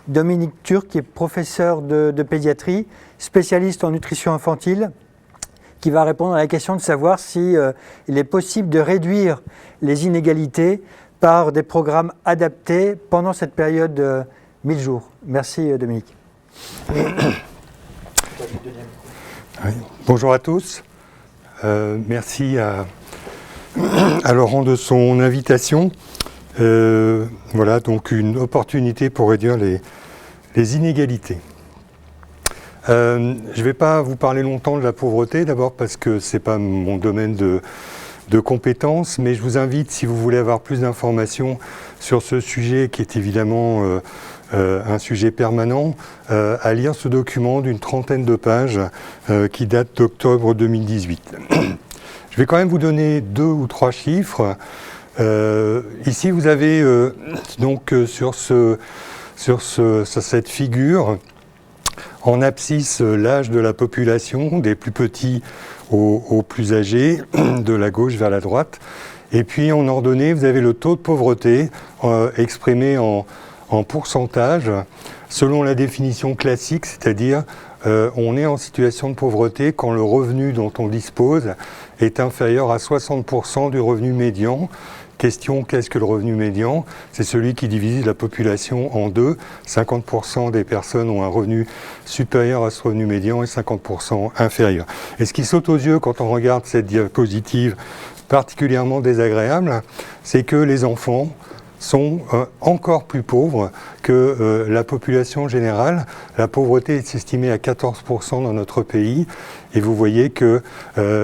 Dominique Turc, qui est professeur de pédiatrie, spécialiste en nutrition infantile, qui va répondre à la question de savoir si il est possible de réduire les inégalités par des programmes adaptés pendant cette période de 1000 jours. Merci Dominique. Oui. Bonjour à tous. Merci à Laurent de son invitation. Voilà donc une opportunité pour réduire les inégalités. Je ne vais pas vous parler longtemps de la pauvreté, d'abord parce que ce n'est pas mon domaine de compétences, mais je vous invite, si vous voulez avoir plus d'informations sur ce sujet qui est évidemment un sujet permanent, à lire ce document d'une 30aine de pages qui date d'octobre 2018. Je vais quand même vous donner 2 ou 3 chiffres. Ici, vous avez donc sur cette figure, en abscisse, l'âge de la population, des plus petits aux plus âgés, de la gauche vers la droite. Et puis en ordonnée, vous avez le taux de pauvreté exprimé en pourcentage, selon la définition classique, c'est-à-dire on est en situation de pauvreté quand le revenu dont on dispose est inférieur à 60% du revenu médian. Question, qu'est-ce que le revenu médian? C'est celui qui divise la population en deux. 50% des personnes ont un revenu supérieur à ce revenu médian et 50% inférieur. Et ce qui saute aux yeux quand on regarde cette diapositive particulièrement désagréable, c'est que les enfants sont encore plus pauvres que la population générale. La pauvreté est estimée à 14% dans notre pays et vous voyez que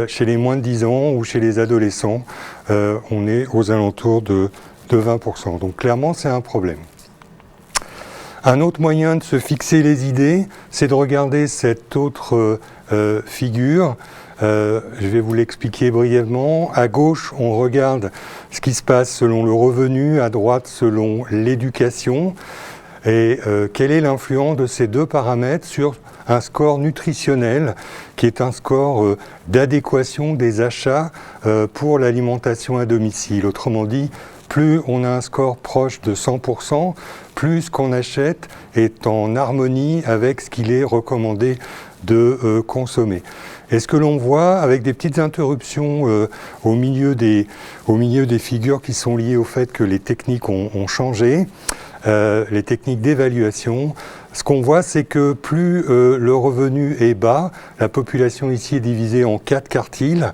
chez les moins de 10 ans ou chez les adolescents, on est aux alentours de 20%. Donc clairement, c'est un problème. Un autre moyen de se fixer les idées, c'est de regarder cette autre figure. Je vais vous l'expliquer brièvement. À gauche, on regarde ce qui se passe selon le revenu, à droite selon l'éducation. Et quelle est l'influence de ces deux paramètres sur un score nutritionnel, qui est un score d'adéquation des achats pour l'alimentation à domicile. Autrement dit, plus on a un score proche de 100%, plus ce qu'on achète est en harmonie avec ce qu'il est recommandé de consommer. Et ce que l'on voit avec des petites interruptions au milieu des figures qui sont liées au fait que les techniques ont changé, les techniques d'évaluation, ce qu'on voit c'est que plus le revenu est bas, la population ici est divisée en 4 quartiles,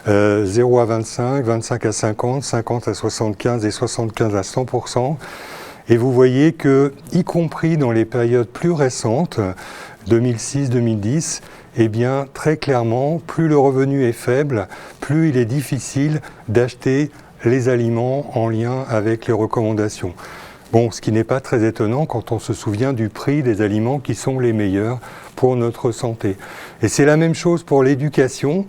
0 à 25, 25 à 50, 50 à 75 et 75 à 100%. Et vous voyez que, y compris dans les périodes plus récentes, 2006-2010, eh bien, très clairement, plus le revenu est faible, plus il est difficile d'acheter les aliments en lien avec les recommandations. Bon, ce qui n'est pas très étonnant quand on se souvient du prix des aliments qui sont les meilleurs pour notre santé. Et c'est la même chose pour l'éducation.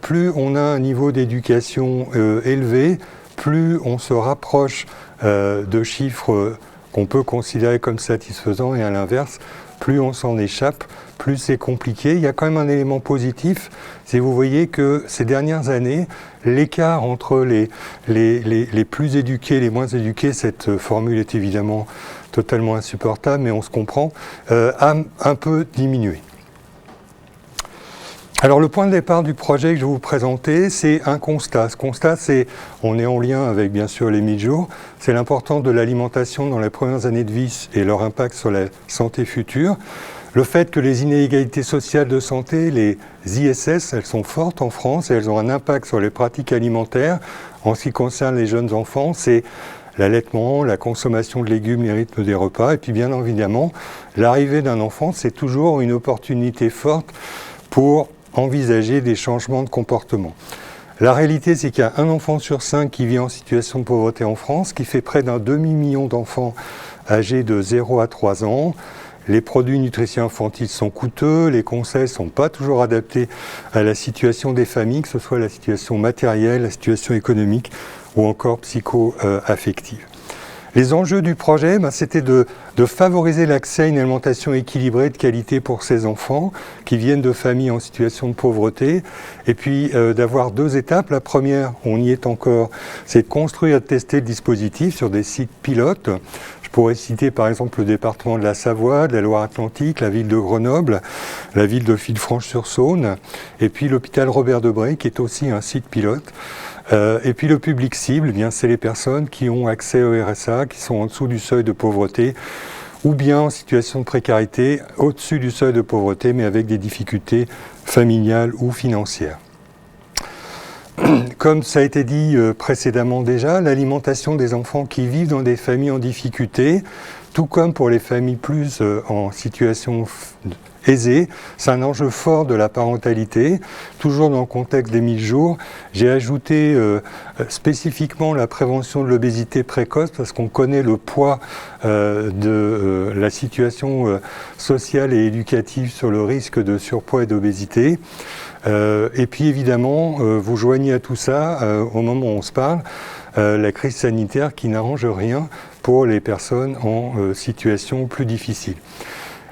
Plus on a un niveau d'éducation élevé, plus on se rapproche de chiffres qu'on peut considérer comme satisfaisants, et à l'inverse, plus on s'en échappe, plus c'est compliqué. Il y a quand même un élément positif, c'est vous voyez que ces dernières années, l'écart entre les plus éduqués et les moins éduqués, cette formule est évidemment totalement insupportable, mais on se comprend, a un peu diminué. Alors le point de départ du projet que je vais vous présenter, c'est un constat. Ce constat, on est en lien avec bien sûr les 1000 jours, c'est l'importance de l'alimentation dans les premières années de vie et leur impact sur la santé future. Le fait que les inégalités sociales de santé, les ISS, elles sont fortes en France et elles ont un impact sur les pratiques alimentaires. En ce qui concerne les jeunes enfants, c'est l'allaitement, la consommation de légumes, les rythmes des repas. Et puis bien évidemment, l'arrivée d'un enfant, c'est toujours une opportunité forte pour envisager des changements de comportement. La réalité, c'est qu'il y a un enfant sur 5 qui vit en situation de pauvreté en France, qui fait près d'un demi-million d'enfants âgés de 0 à 3 ans. Les produits nutrition infantile sont coûteux, les conseils ne sont pas toujours adaptés à la situation des familles, que ce soit la situation matérielle, la situation économique ou encore psycho-affective. Les enjeux du projet, c'était de favoriser l'accès à une alimentation équilibrée de qualité pour ces enfants qui viennent de familles en situation de pauvreté, et puis d'avoir 2 étapes. La première, on y est encore, c'est de construire et de tester le dispositif sur des sites pilotes. Je pourrais citer par exemple le département de la Savoie, de la Loire-Atlantique, la ville de Grenoble, la ville de Villefranche-sur-Saône, et puis l'hôpital Robert Debré, qui est aussi un site pilote. Et puis le public cible, eh bien, c'est les personnes qui ont accès au RSA, qui sont en dessous du seuil de pauvreté, ou bien en situation de précarité, au-dessus du seuil de pauvreté, mais avec des difficultés familiales ou financières. Comme ça a été dit précédemment déjà, l'alimentation des enfants qui vivent dans des familles en difficulté, tout comme pour les familles plus en situation aisée, c'est un enjeu fort de la parentalité. Toujours dans le contexte des 1000 jours, j'ai ajouté spécifiquement la prévention de l'obésité précoce parce qu'on connaît le poids de la situation sociale et éducative sur le risque de surpoids et d'obésité. Et puis évidemment, vous joignez à tout ça, au moment où on se parle, la crise sanitaire qui n'arrange rien pour les personnes en situation plus difficile.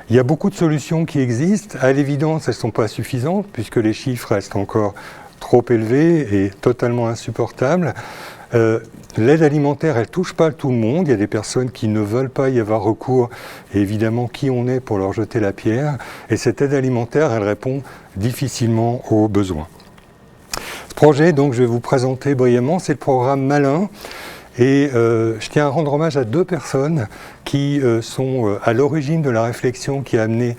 Il y a beaucoup de solutions qui existent. À l'évidence, elles ne sont pas suffisantes puisque les chiffres restent encore trop élevés et totalement insupportables. L'aide alimentaire, elle ne touche pas tout le monde. Il y a des personnes qui ne veulent pas y avoir recours et évidemment qui on est pour leur jeter la pierre. Et cette aide alimentaire, elle répond difficilement aux besoins. Ce projet, donc, je vais vous présenter brièvement, c'est le programme Malin. Et je tiens à rendre hommage à deux personnes qui sont à l'origine de la réflexion qui a amené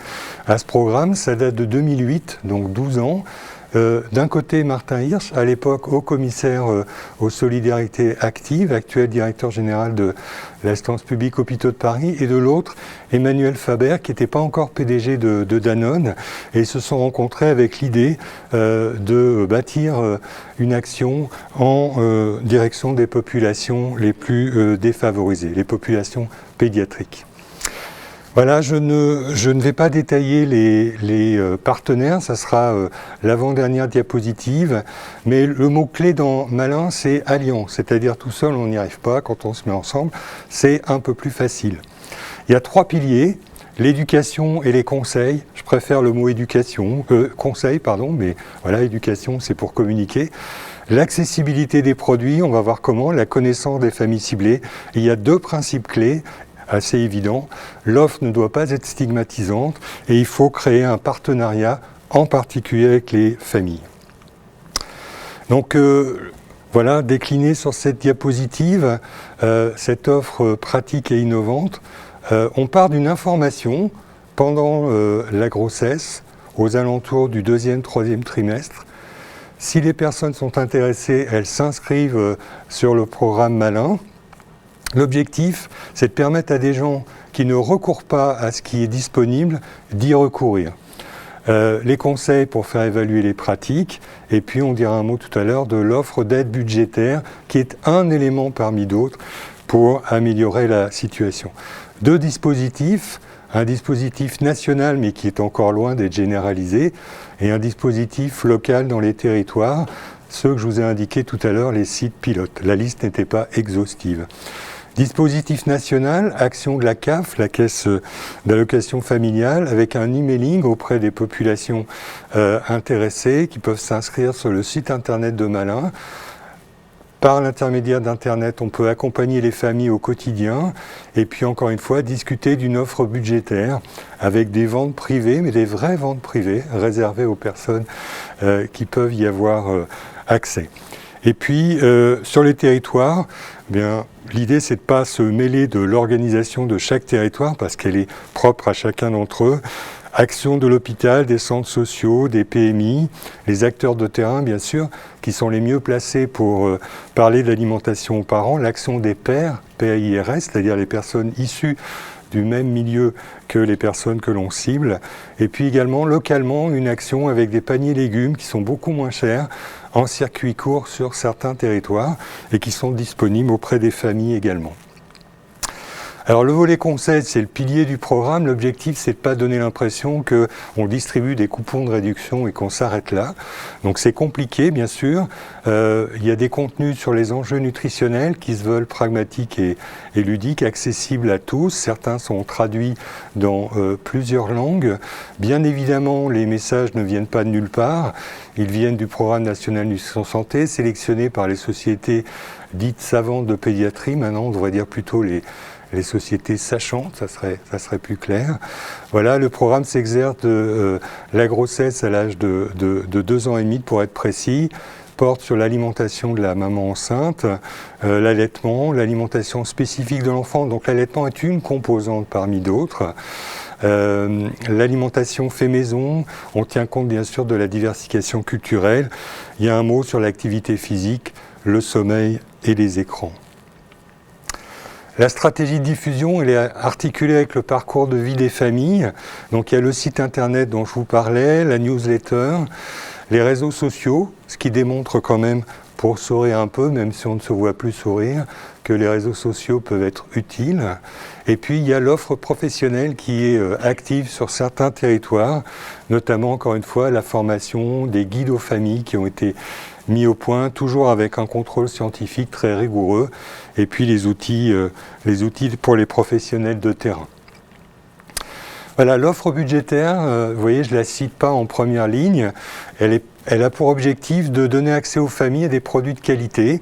à ce programme. Ça date de 2008, donc 12 ans. D'un côté, Martin Hirsch, à l'époque haut commissaire aux solidarités actives, actuel directeur général de l'Assistance publique Hôpitaux de Paris, et de l'autre, Emmanuel Faber, qui n'était pas encore PDG de Danone, et ils se sont rencontrés avec l'idée de bâtir une action en direction des populations les plus défavorisées, les populations pédiatriques. Voilà, je ne vais pas détailler les partenaires, ça sera l'avant-dernière diapositive, mais le mot-clé dans Malin, c'est alliance, c'est-à-dire tout seul on n'y arrive pas, quand on se met ensemble, c'est un peu plus facile. Il y a 3 piliers, l'éducation et les conseils, je préfère le mot conseil, mais voilà, éducation c'est pour communiquer. L'accessibilité des produits, on va voir comment, la connaissance des familles ciblées, il y a 2 principes clés, assez évident, l'offre ne doit pas être stigmatisante et il faut créer un partenariat, en particulier avec les familles. Donc voilà, décliné sur cette diapositive, cette offre pratique et innovante, on part d'une information pendant la grossesse, aux alentours du 2e, 3e trimestre. Si les personnes sont intéressées, elles s'inscrivent sur le programme Malin. L'objectif, c'est de permettre à des gens qui ne recourent pas à ce qui est disponible d'y recourir. Les conseils pour faire évaluer les pratiques, et puis on dira un mot tout à l'heure de l'offre d'aide budgétaire, qui est un élément parmi d'autres pour améliorer la situation. 2 dispositifs, un dispositif national mais qui est encore loin d'être généralisé, et un dispositif local dans les territoires, ceux que je vous ai indiqués tout à l'heure, les sites pilotes. La liste n'était pas exhaustive. Dispositif national, action de la CAF, la Caisse d'allocation familiale, avec un emailing auprès des populations intéressées qui peuvent s'inscrire sur le site internet de Malin. Par l'intermédiaire d'Internet, on peut accompagner les familles au quotidien et puis encore une fois discuter d'une offre budgétaire avec des ventes privées, mais des vraies ventes privées réservées aux personnes qui peuvent y avoir accès. Et puis sur les territoires, l'idée c'est de ne pas se mêler de l'organisation de chaque territoire parce qu'elle est propre à chacun d'entre eux. Action de l'hôpital, des centres sociaux, des PMI, les acteurs de terrain bien sûr, qui sont les mieux placés pour parler de l'alimentation aux parents, l'action des pairs, PAIRS, c'est-à-dire les personnes issues du même milieu que les personnes que l'on cible, et puis également localement une action avec des paniers légumes qui sont beaucoup moins chers, en circuit court sur certains territoires et qui sont disponibles auprès des familles également. Alors le volet conseil, c'est le pilier du programme. L'objectif, c'est de ne pas donner l'impression qu'on distribue des coupons de réduction et qu'on s'arrête là. Donc c'est compliqué, bien sûr. Il y a des contenus sur les enjeux nutritionnels qui se veulent pragmatiques et ludiques, accessibles à tous. Certains sont traduits dans plusieurs langues. Bien évidemment, les messages ne viennent pas de nulle part. Ils viennent du programme national nutrition santé, sélectionnés par les sociétés dites savantes de pédiatrie. Maintenant, on devrait dire plutôt les sociétés sachantes, ça serait plus clair. Voilà, le programme s'exerce de la grossesse à l'âge de 2 ans et demi, pour être précis, porte sur l'alimentation de la maman enceinte, l'allaitement, l'alimentation spécifique de l'enfant. Donc l'allaitement est une composante parmi d'autres. L'alimentation fait maison, on tient compte bien sûr de la diversification culturelle. Il y a un mot sur l'activité physique, le sommeil et les écrans. La stratégie de diffusion, elle est articulée avec le parcours de vie des familles. Donc il y a le site internet dont je vous parlais, la newsletter, les réseaux sociaux, ce qui démontre quand même, pour sourire un peu, même si on ne se voit plus sourire, que les réseaux sociaux peuvent être utiles. Et puis il y a l'offre professionnelle qui est active sur certains territoires, notamment encore une fois la formation des guides aux familles qui ont été mis au point, toujours avec un contrôle scientifique très rigoureux, et puis les outils pour les professionnels de terrain. Voilà, l'offre budgétaire, vous voyez, je ne la cite pas en première ligne, elle a pour objectif de donner accès aux familles à des produits de qualité,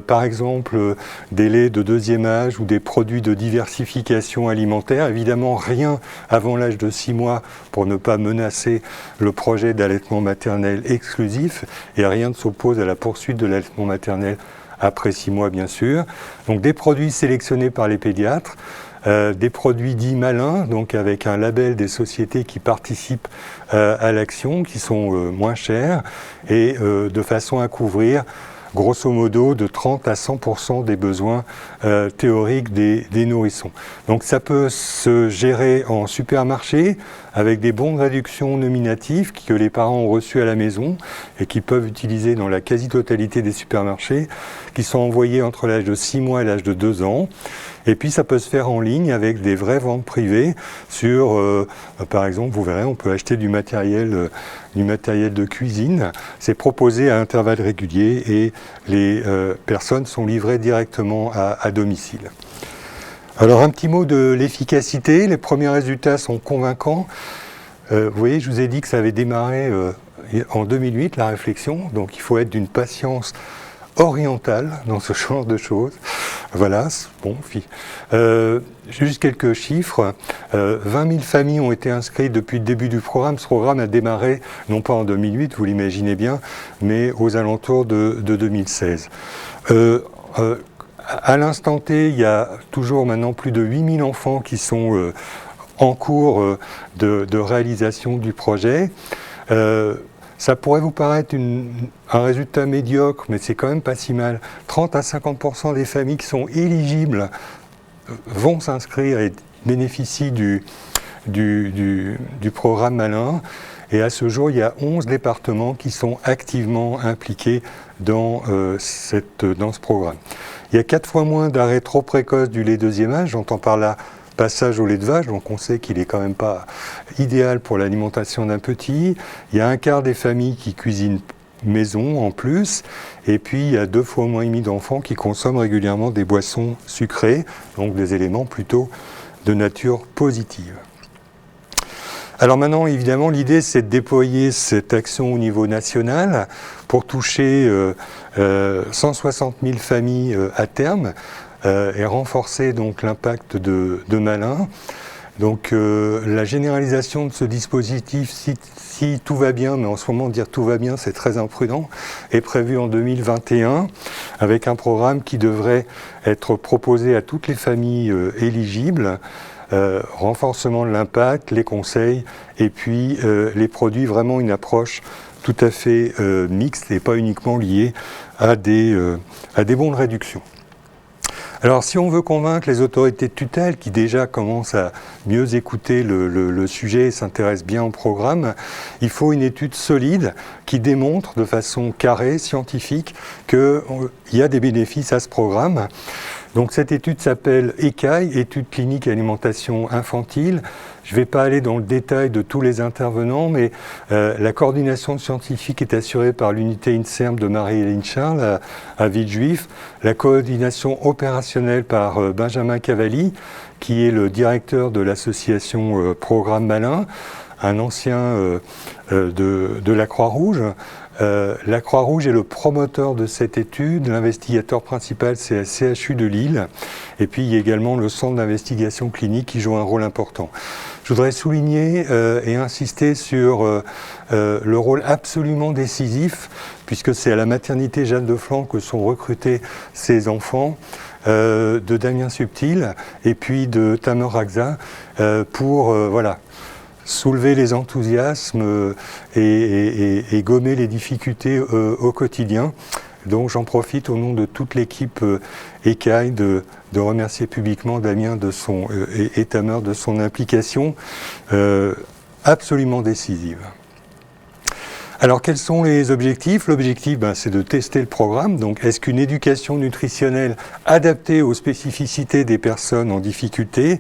par exemple des laits de 2e âge ou des produits de diversification alimentaire. Évidemment, rien avant l'âge de 6 mois pour ne pas menacer le projet d'allaitement maternel exclusif, et rien ne s'oppose à la poursuite de l'allaitement maternel après 6 mois, bien sûr. Donc des produits sélectionnés par les pédiatres, des produits dits malins, donc avec un label des sociétés qui participent à l'action, qui sont moins chers, et de façon à couvrir grosso modo de 30 à 100% des besoins théoriques des nourrissons. Donc ça peut se gérer en supermarché avec des bons de réduction nominatifs que les parents ont reçus à la maison et qui peuvent utiliser dans la quasi-totalité des supermarchés, qui sont envoyés entre l'âge de 6 mois et l'âge de 2 ans. Et puis ça peut se faire en ligne avec des vraies ventes privées sur, par exemple, vous verrez, on peut acheter du matériel de cuisine. C'est proposé à intervalles réguliers et les personnes sont livrées directement à domicile. Alors un petit mot de l'efficacité. Les premiers résultats sont convaincants. Vous voyez, je vous ai dit que ça avait démarré en 2008, la réflexion. Donc il faut être d'une patience orientale dans ce genre de choses. Voilà, bon, juste quelques chiffres. 20 000 familles ont été inscrites depuis le début du programme. Ce programme a démarré, non pas en 2008, vous l'imaginez bien, mais aux alentours de 2016. À l'instant T, il y a toujours maintenant plus de 8 000 enfants qui sont en cours de réalisation du projet. Ça pourrait vous paraître un résultat médiocre, mais c'est quand même pas si mal. 30 à 50% des familles qui sont éligibles vont s'inscrire et bénéficient du programme Malin. Et à ce jour, il y a 11 départements qui sont activement impliqués dans ce programme. Il y a 4 fois moins d'arrêts trop précoces du lait 2e âge, j'entends par là passage au lait de vache, donc on sait qu'il n'est quand même pas idéal pour l'alimentation d'un petit. Il y a 1/4 des familles qui cuisinent maison en plus, et puis il y a 2 fois moins et demi d'enfants qui consomment régulièrement des boissons sucrées, donc des éléments plutôt de nature positive. Alors maintenant, évidemment, l'idée, c'est de déployer cette action au niveau national pour toucher 160 000 familles à terme et renforcer donc l'impact de Malin. Donc la généralisation de ce dispositif, si tout va bien, mais en ce moment dire tout va bien, c'est très imprudent, est prévue en 2021 avec un programme qui devrait être proposé à toutes les familles éligibles. Renforcement de l'impact, les conseils et puis les produits, vraiment une approche tout à fait mixte et pas uniquement liée à des bons de réduction. Alors si on veut convaincre les autorités de tutelle qui déjà commencent à mieux écouter le sujet et s'intéressent bien au programme, il faut une étude solide qui démontre de façon carrée, scientifique, qu'il y a des bénéfices à ce programme. Donc cette étude s'appelle ECAI, étude clinique alimentation infantile. Je ne vais pas aller dans le détail de tous les intervenants, mais la coordination scientifique est assurée par l'unité INSERM de Marie-Hélène Charles à Villejuif, la coordination opérationnelle par Benjamin Cavalli, qui est le directeur de l'association Programme Malin, un ancien de la Croix-Rouge. La Croix-Rouge est le promoteur de cette étude, l'investigateur principal c'est la CHU de Lille, et puis il y a également le centre d'investigation clinique qui joue un rôle important. Je voudrais souligner et insister sur le rôle absolument décisif, puisque c'est à la maternité Jeanne de Flandre que sont recrutés ces enfants, de Damien Subtil et puis de Tamer Ragza pour voilà, soulever les enthousiasmes et gommer les difficultés au quotidien. Donc j'en profite au nom de toute l'équipe ECAI de remercier publiquement Damien et Tamer de son implication absolument décisive. Alors quels sont les objectifs? L'objectif, c'est de tester le programme. Donc est-ce qu'une éducation nutritionnelle adaptée aux spécificités des personnes en difficulté,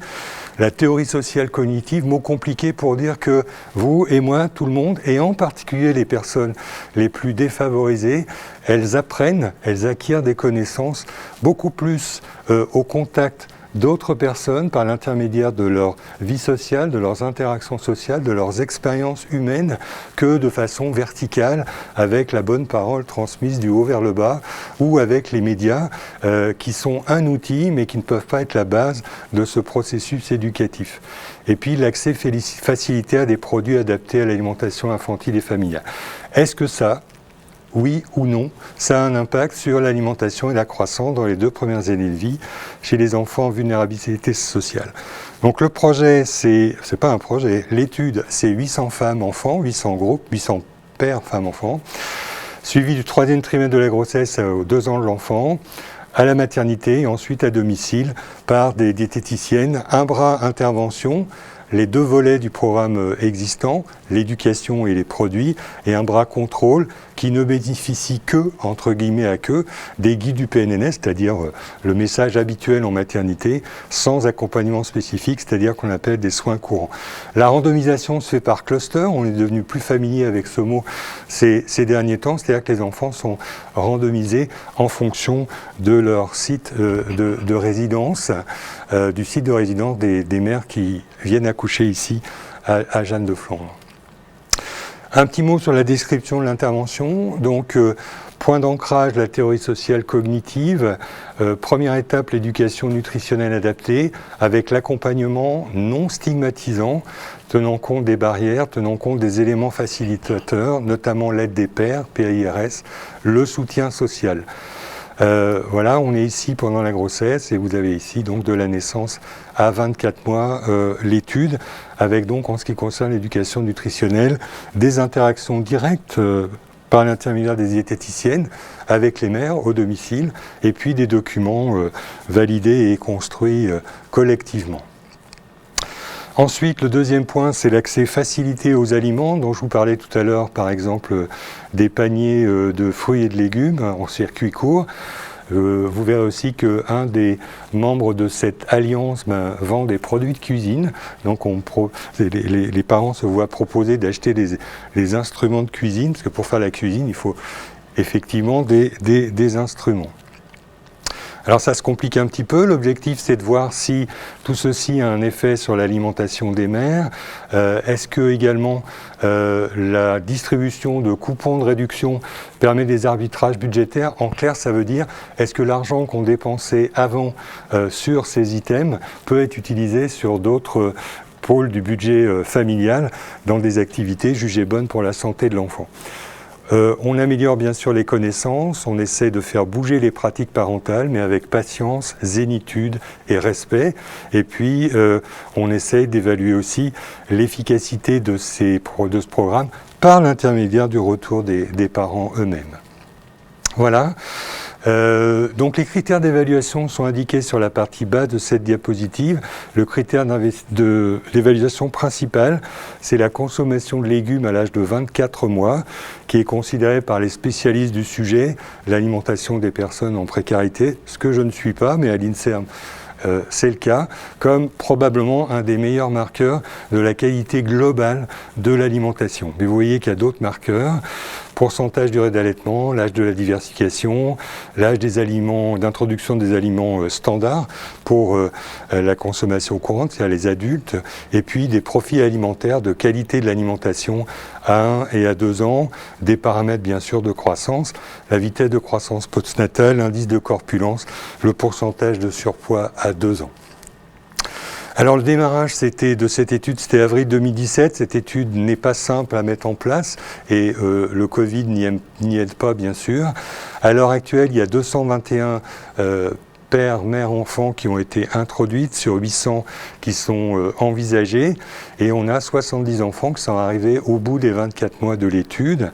la théorie sociale cognitive, mot compliqué pour dire que vous et moi, tout le monde, et en particulier les personnes les plus défavorisées, elles apprennent, elles acquièrent des connaissances beaucoup plus au contact d'autres personnes par l'intermédiaire de leur vie sociale, de leurs interactions sociales, de leurs expériences humaines, que de façon verticale avec la bonne parole transmise du haut vers le bas ou avec les médias qui sont un outil mais qui ne peuvent pas être la base de ce processus éducatif. Et puis l'accès facilité à des produits adaptés à l'alimentation infantile et familiale. Est-ce que ça, oui ou non, ça a un impact sur l'alimentation et la croissance dans les 2 premières années de vie chez les enfants en vulnérabilité sociale. Donc le projet, c'est pas un projet, l'étude, c'est 800 femmes enfants, 800 groupes, 800 pères femmes enfants, suivi du 3e trimestre de la grossesse aux 2 ans de l'enfant, à la maternité et ensuite à domicile par des diététiciennes, un bras intervention, les 2 volets du programme existant, l'éducation et les produits, et un bras contrôle qui ne bénéficie que, entre guillemets à que, des guides du PNNS, c'est-à-dire le message habituel en maternité, sans accompagnement spécifique, c'est-à-dire qu'on appelle des soins courants. La randomisation se fait par cluster, on est devenu plus familier avec ce mot ces derniers temps, c'est-à-dire que les enfants sont randomisés en fonction de leur site de résidence, du site de résidence des mères qui viennent accoucher ici à Jeanne de Flandre. Un petit mot sur la description de l'intervention. Donc, point d'ancrage, la théorie sociale cognitive. Première étape, l'éducation nutritionnelle adaptée, avec l'accompagnement non stigmatisant, tenant compte des barrières, tenant compte des éléments facilitateurs, notamment l'aide des pairs, PIRS, le soutien social. Voilà, on est ici pendant la grossesse et vous avez ici donc de la naissance à 24 mois l'étude, avec donc en ce qui concerne l'éducation nutritionnelle, des interactions directes par l'intermédiaire des diététiciennes avec les mères au domicile, et puis des documents validés et construits collectivement. Ensuite, le 2e point, c'est l'accès facilité aux aliments, dont je vous parlais tout à l'heure, par exemple, des paniers de fruits et de légumes en circuit court. Vous verrez aussi qu'un des membres de cette alliance vend des produits de cuisine. Donc les parents se voient proposer d'acheter des instruments de cuisine, parce que pour faire la cuisine, il faut effectivement des instruments. Alors ça se complique un petit peu, l'objectif c'est de voir si tout ceci a un effet sur l'alimentation des mères. Est-ce que également la distribution de coupons de réduction permet des arbitrages budgétaires? En clair, ça veut dire, est-ce que l'argent qu'on dépensait avant sur ces items peut être utilisé sur d'autres pôles du budget familial dans des activités jugées bonnes pour la santé de l'enfant? On améliore bien sûr les connaissances, on essaie de faire bouger les pratiques parentales, mais avec patience, zénitude et respect. Et puis, on essaie d'évaluer aussi l'efficacité de ce programme par l'intermédiaire du retour des parents eux-mêmes. Voilà. Donc les critères d'évaluation sont indiqués sur la partie bas de cette diapositive. Le critère d'évaluation principal, c'est la consommation de légumes à l'âge de 24 mois, qui est considéré par les spécialistes du sujet, l'alimentation des personnes en précarité, ce que je ne suis pas, mais à l'INSERM, c'est le cas, comme probablement un des meilleurs marqueurs de la qualité globale de l'alimentation. Mais vous voyez qu'il y a d'autres marqueurs. pourcentage durée d'allaitement, l'âge de la diversification, l'âge des aliments, d'introduction des aliments standards pour la consommation courante, c'est-à-dire les adultes, et puis des profils alimentaires de qualité de l'alimentation à 1 et à 2 ans, des paramètres bien sûr de croissance, la vitesse de croissance postnatale, l'indice de corpulence, le pourcentage de surpoids à 2 ans. Alors le démarrage de cette étude, c'était avril 2017. Cette étude n'est pas simple à mettre en place et le Covid n'y aide pas bien sûr. À l'heure actuelle, il y a 221 pères, mères, enfants qui ont été introduites sur 800 qui sont envisagés et on a 70 enfants qui sont arrivés au bout des 24 mois de l'étude.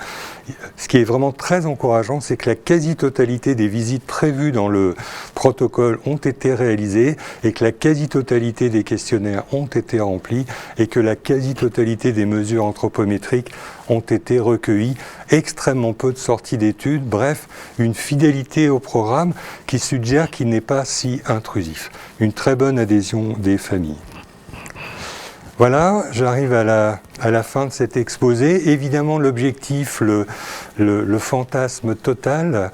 Ce qui est vraiment très encourageant, c'est que la quasi-totalité des visites prévues dans le protocole ont été réalisées et que la quasi-totalité des questionnaires ont été remplis et que la quasi-totalité des mesures anthropométriques ont été recueillies. Extrêmement peu de sorties d'études, bref, une fidélité au programme qui suggère qu'il n'est pas si intrusif. Une très bonne adhésion des familles. Voilà, j'arrive à la fin de cet exposé. Évidemment, l'objectif, le fantasme total,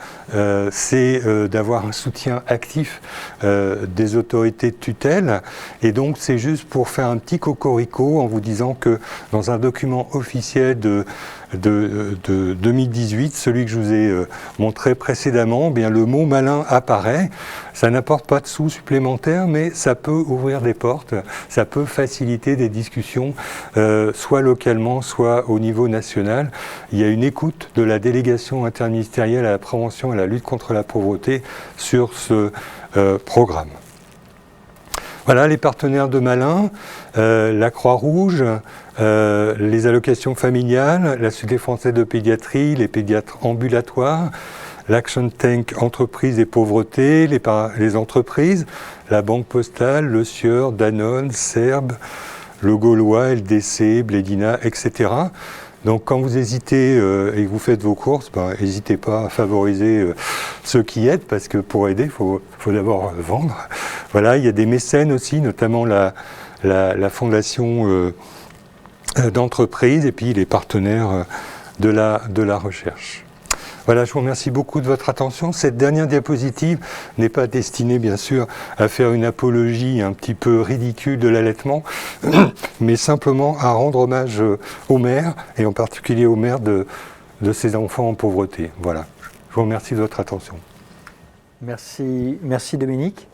c'est d'avoir un soutien actif des autorités de tutelle. Et donc, c'est juste pour faire un petit cocorico en vous disant que dans un document officiel de 2018, celui que je vous ai montré précédemment, eh bien, le mot malin apparaît. Ça n'apporte pas de sous supplémentaires, mais ça peut ouvrir des portes, ça peut faciliter des discussions, soit localement, soit au niveau national. Il y a une écoute de la délégation interministérielle à la prévention et à la lutte contre la pauvreté sur ce programme. Voilà les partenaires de Malin, la Croix-Rouge, les allocations familiales, la Société française de pédiatrie, les pédiatres ambulatoires, l'Action Tank Entreprises et Pauvreté, les entreprises, la Banque Postale, le Sieur, Danone, Serbe, le Gaulois, LDC, Blédina, etc. Donc quand vous hésitez et que vous faites vos courses, n'hésitez pas à favoriser ceux qui aident, parce que pour aider, il faut d'abord vendre. Voilà, il y a des mécènes aussi, notamment la fondation d'entreprise et puis les partenaires de la recherche. Voilà, je vous remercie beaucoup de votre attention. Cette dernière diapositive n'est pas destinée, bien sûr, à faire une apologie un petit peu ridicule de l'allaitement, mais simplement à rendre hommage aux mères, et en particulier aux mères de ces enfants en pauvreté. Voilà, je vous remercie de votre attention. Merci Dominique.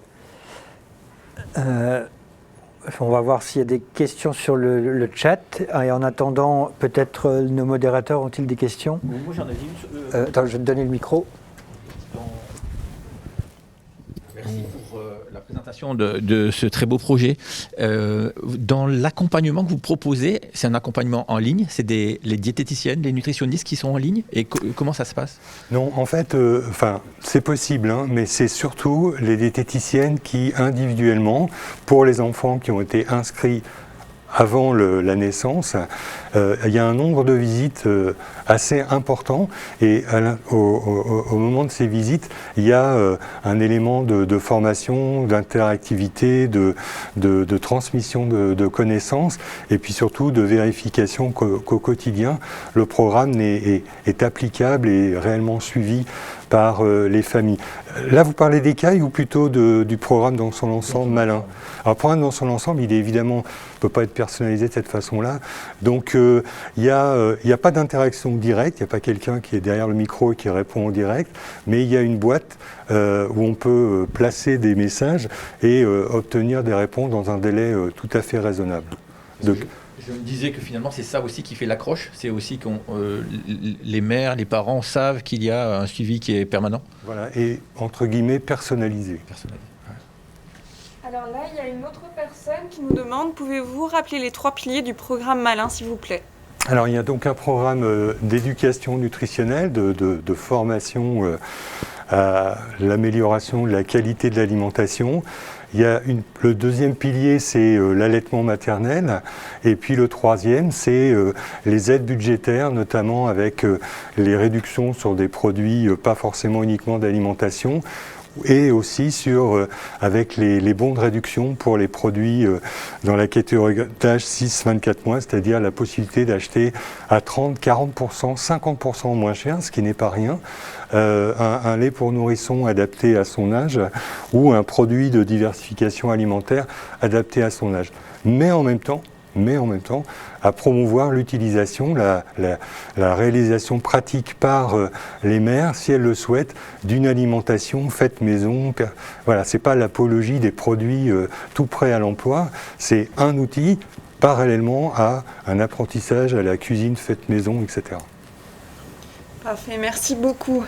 On va voir s'il y a des questions sur le chat. Et en attendant, peut-être nos modérateurs ont-ils des questions ? Moi j'en avais une. Attends, je vais te donner le micro. Merci pour la présentation de ce très beau projet. Dans l'accompagnement que vous proposez, c'est un accompagnement en ligne, c'est les diététiciennes, les nutritionnistes qui sont en ligne, et comment ça se passe ? Non, en fait, c'est possible, hein, mais c'est surtout les diététiciennes qui, individuellement, pour les enfants qui ont été inscrits avant la naissance, il y a un nombre de visites assez important et au moment de ces visites, il y a un élément de formation, d'interactivité, de transmission de connaissances et puis surtout de vérification qu'au quotidien, le programme est applicable et réellement suivi par les familles. Là, vous parlez d'écailles ou plutôt du programme dans son ensemble Malin ? Alors, le programme dans son ensemble, il est évidemment ne peut pas être personnalisé de cette façon-là. Donc, il n'y a pas d'interaction directe, il n'y a pas quelqu'un qui est derrière le micro et qui répond en direct, mais il y a une boîte où on peut placer des messages et obtenir des réponses dans un délai tout à fait raisonnable. Je me disais que finalement c'est ça aussi qui fait l'accroche, c'est aussi que les mères, les parents savent qu'il y a un suivi qui est permanent. Voilà, et entre guillemets personnalisé. Alors là, il y a une autre personne qui nous demande, pouvez-vous rappeler les 3 piliers du programme Malin, s'il vous plaît ? Alors il y a donc un programme d'éducation nutritionnelle, de formation à l'amélioration de la qualité de l'alimentation. Il y a le deuxième pilier, c'est l'allaitement maternel. Et puis le troisième, c'est les aides budgétaires, notamment avec les réductions sur des produits pas forcément uniquement d'alimentation, et aussi avec les bons de réduction pour les produits dans la catégorie d'âge 6-24 mois, c'est-à-dire la possibilité d'acheter à 30, 40%, 50% moins cher, ce qui n'est pas rien, un lait pour nourrisson adapté à son âge ou un produit de diversification alimentaire adapté à son âge. Mais en même temps, à promouvoir l'utilisation, la réalisation pratique par les mères, si elles le souhaitent, d'une alimentation faite maison. Voilà, c'est pas l'apologie des produits tout prêts à l'emploi, c'est un outil parallèlement à un apprentissage à la cuisine faite maison, etc. Parfait, merci beaucoup.